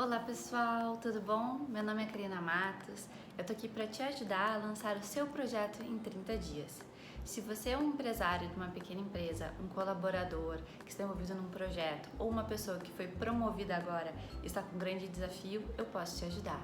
Olá pessoal, tudo bom? Meu nome é Karina Matos, eu tô aqui para te ajudar a lançar o seu projeto em 30 dias. Se você é um empresário de uma pequena empresa, um colaborador que está envolvido num projeto ou uma pessoa que foi promovida agora e está com um grande desafio, eu posso te ajudar.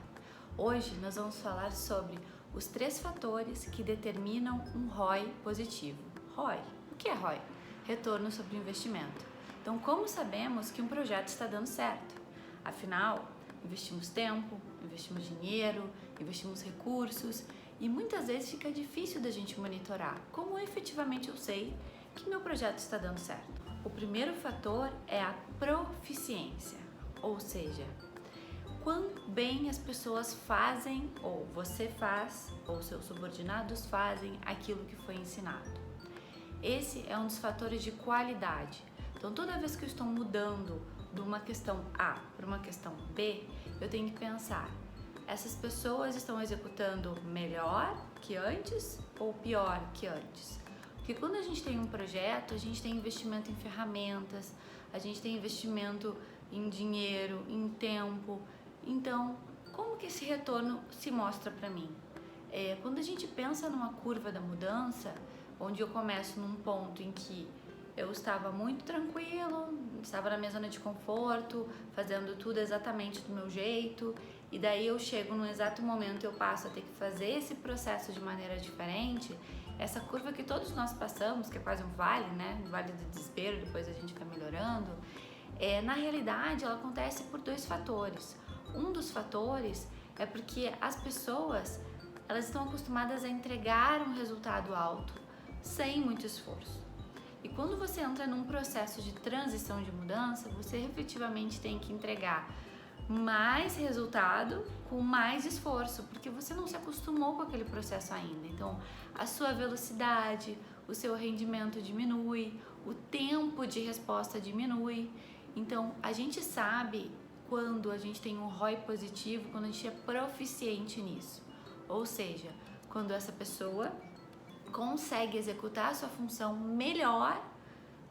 Hoje nós vamos falar sobre os 3 fatores que determinam um ROI positivo. ROI, o que é ROI? Retorno sobre o investimento. Então, como sabemos que um projeto está dando certo? Afinal, investimos tempo, investimos dinheiro, investimos recursos e muitas vezes fica difícil da gente monitorar como efetivamente eu sei que meu projeto está dando certo. O primeiro fator é a proficiência, ou seja, quão bem as pessoas fazem, ou você faz, ou seus subordinados fazem aquilo que foi ensinado. Esse é um dos fatores de qualidade. Então, toda vez que eu estou mudando de uma questão A para uma questão B, eu tenho que pensar, essas pessoas estão executando melhor que antes ou pior que antes? Porque quando a gente tem um projeto, a gente tem investimento em ferramentas, a gente tem investimento em dinheiro, em tempo. Então, como que esse retorno se mostra para mim? Quando a gente pensa numa curva da mudança, onde eu começo num ponto em que eu estava muito tranquilo, estava na minha zona de conforto, fazendo tudo exatamente do meu jeito, e daí eu chego num exato momento eu passo a ter que fazer esse processo de maneira diferente. Essa curva que todos nós passamos, que é quase um vale, né? Um vale do desespero, depois a gente vai melhorando. Na realidade, ela acontece por 2 fatores. Um dos fatores é porque as pessoas, elas estão acostumadas a entregar um resultado alto, sem muito esforço. E quando você entra num processo de transição de mudança, você efetivamente tem que entregar mais resultado com mais esforço, porque você não se acostumou com aquele processo ainda. Então, a sua velocidade, o seu rendimento diminui, o tempo de resposta diminui. Então, a gente sabe quando a gente tem um ROI positivo, quando a gente é proficiente nisso. Ou seja, quando essa pessoa consegue executar a sua função melhor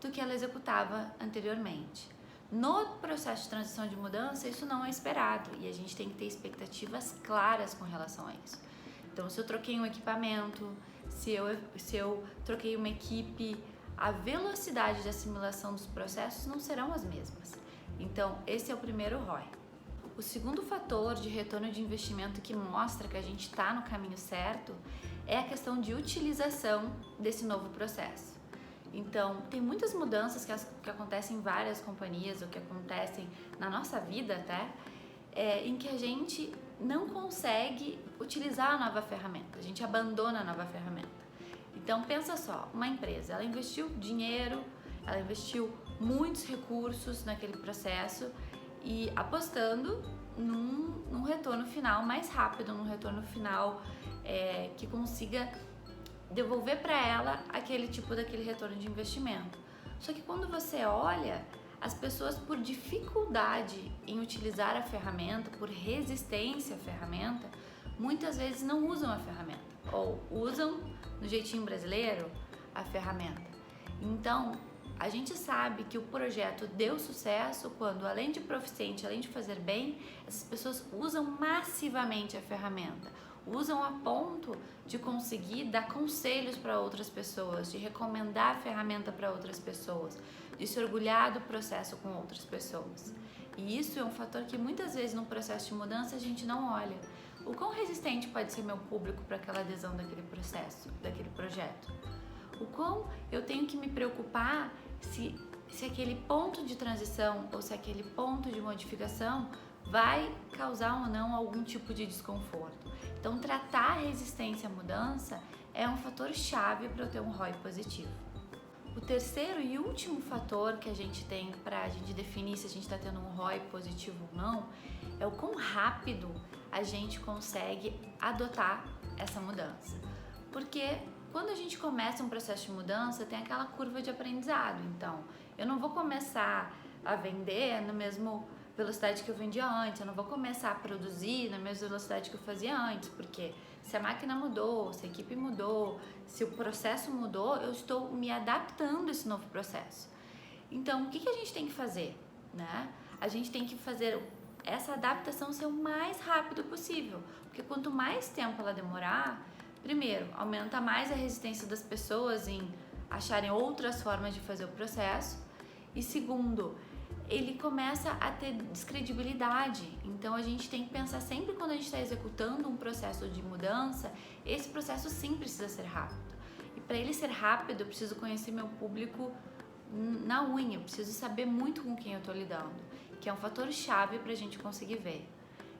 do que ela executava anteriormente. No processo de transição de mudança, isso não é esperado e a gente tem que ter expectativas claras com relação a isso. Então, se eu troquei um equipamento, se eu troquei uma equipe, a velocidade de assimilação dos processos não serão as mesmas. Então, esse é o primeiro ROI. O segundo fator de retorno de investimento que mostra que a gente está no caminho certo é a questão de utilização desse novo processo. Então, tem muitas mudanças que acontecem em várias companhias, ou que acontecem na nossa vida até, em que a gente não consegue utilizar a nova ferramenta, a gente abandona a nova ferramenta. Então, pensa só, uma empresa, ela investiu dinheiro, ela investiu muitos recursos naquele processo e apostando num retorno final mais rápido, num retorno final que consiga devolver para ela daquele retorno de investimento. Só que quando você olha, as pessoas por dificuldade em utilizar a ferramenta, por resistência à ferramenta, muitas vezes não usam a ferramenta ou usam no jeitinho brasileiro a ferramenta. Então, a gente sabe que o projeto deu sucesso quando, além de proficiente, além de fazer bem, essas pessoas usam massivamente a ferramenta, usam a ponto de conseguir dar conselhos para outras pessoas, de recomendar a ferramenta para outras pessoas, de se orgulhar do processo com outras pessoas. E isso é um fator que muitas vezes no processo de mudança a gente não olha. O quão resistente pode ser meu público para aquela adesão daquele processo, daquele projeto? O quão eu tenho que me preocupar se aquele ponto de transição ou se aquele ponto de modificação vai causar ou não algum tipo de desconforto. Então, tratar a resistência à mudança é um fator chave para eu ter um ROI positivo. O terceiro e último fator que a gente tem para a gente definir se a gente está tendo um ROI positivo ou não é o quão rápido a gente consegue adotar essa mudança. Porque quando a gente começa um processo de mudança, tem aquela curva de aprendizado. Então, eu não vou começar a vender na mesma velocidade que eu vendia antes, eu não vou começar a produzir na mesma velocidade que eu fazia antes, porque se a máquina mudou, se a equipe mudou, se o processo mudou, eu estou me adaptando a esse novo processo. Então, o que a gente tem que fazer, né? A gente tem que fazer essa adaptação ser o mais rápido possível, porque quanto mais tempo ela demorar, primeiro, aumenta mais a resistência das pessoas em acharem outras formas de fazer o processo, e segundo, ele começa a ter descredibilidade. Então a gente tem que pensar sempre, quando a gente está executando um processo de mudança, esse processo sim precisa ser rápido. E para ele ser rápido, eu preciso conhecer meu público na unha, eu preciso saber muito com quem eu estou lidando, que é um fator chave para a gente conseguir ver.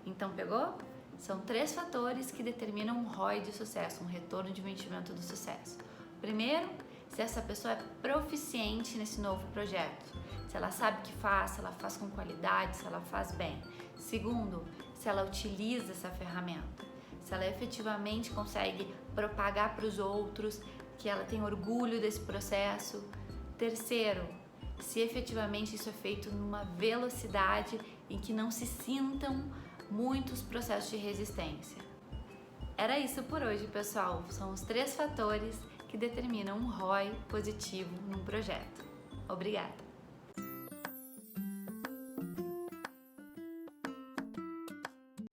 Então, pegou? São 3 fatores que determinam um ROI de sucesso, um retorno de investimento do sucesso. Primeiro, se essa pessoa é proficiente nesse novo projeto, se ela sabe o que faz, se ela faz com qualidade, se ela faz bem. Segundo, se ela utiliza essa ferramenta, se ela efetivamente consegue propagar para os outros, que ela tem orgulho desse processo. Terceiro, se efetivamente isso é feito numa velocidade em que não se sintam muitos processos de resistência. Era isso por hoje, pessoal. São os 3 fatores que determinam um ROI positivo num projeto. Obrigada!